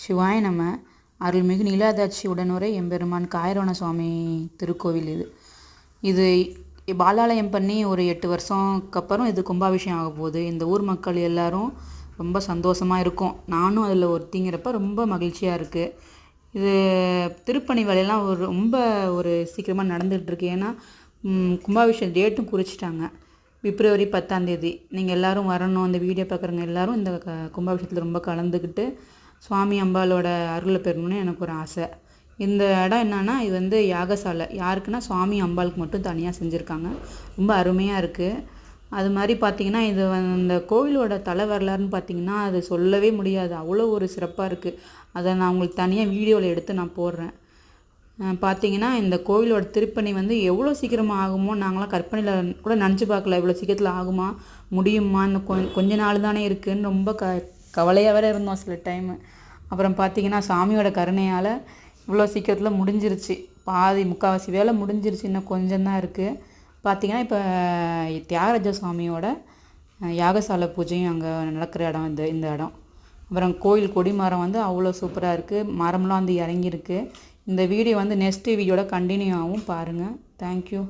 சிவாய நம. அருள்மிகு நீலாதாட்சி உடனுரை எம்பெருமான் காயரோண சுவாமி திருக்கோவில் இது. இது பாலாலயம் பண்ணி ஒரு 8 வருஷம்க்கு அப்புறம் இது கும்பாபிஷேகம் ஆக போகுது. இந்த ஊர் மக்கள் எல்லாரும் ரொம்ப சந்தோஷமாக இருக்கும். நானும் அதில் ஒருத்திங்கிறப்ப ரொம்ப மகிழ்ச்சியாக இருக்குது. இது திருப்பணி வேலையெல்லாம் ரொம்ப சீக்கிரமாக நடந்துகிட்ருக்கு. ஏன்னா கும்பாபிஷேகம் டேட்டும் குறிச்சிட்டாங்க, பிப்ரவரி 10ஆம் தேதி. நீங்கள் எல்லோரும் வரணும். அந்த வீடியோ பார்க்குறவங்க எல்லோரும் இந்த கும்பாபிஷேகத்தில் ரொம்ப கலந்துக்கிட்டு சுவாமி அம்பாலோட அருளை பெறணும்னு எனக்கு ஒரு ஆசை. இந்த இடம் என்னென்னா, இது வந்து யாகசாலை. யாருக்குன்னா சுவாமி அம்பாளுக்கு மட்டும் தனியாக செஞ்சுருக்காங்க. ரொம்ப அருமையாக இருக்குது. அது மாதிரி பார்த்திங்கன்னா, இது இந்த கோவிலோட தலை வரலாறுன்னு பார்த்திங்கன்னா அது சொல்லவே முடியாது. அவ்வளோ ஒரு சிறப்பாக இருக்குது. அதை நான் உங்களுக்கு தனியாக வீடியோவில் எடுத்து நான் போடுறேன். பார்த்திங்கன்னா இந்த கோவிலோட திருப்பணி வந்து எவ்வளோ சீக்கிரமாக ஆகுமோ நாங்களாம் கற்பனையில் கூட நினச்சி பார்க்கல. இவ்வளோ சீக்கிரத்தில் ஆகுமா, முடியுமா, இன்னும் கொஞ்ச நாள் தானே இருக்குதுன்னு ரொம்ப கவலையாக வேறு இருந்தோம் சில டைமு. அப்புறம் பார்த்திங்கன்னா சாமியோட கருணையால் இவ்வளோ சீக்கிரத்தில் முடிஞ்சிருச்சு. முக்கால்வாசி வேலை முடிஞ்சிருச்சு. இன்னும் கொஞ்சம் தான் இருக்குது. பார்த்திங்கன்னா இப்போ தியாகராஜ சுவாமியோட யாகசாலை பூஜையும் அங்கே நடக்கிற இடம் இந்த இடம். அப்புறம் கோயில் கொடிமரம் வந்து அவ்வளோ சூப்பராக இருக்குது. மரம்லாம் வந்து இறங்கியிருக்கு. இந்த வீடியோ வந்து நெக்ஸ்ட் வீடியோட கண்டினியூ ஆகும், பாருங்கள். தேங்க்யூ.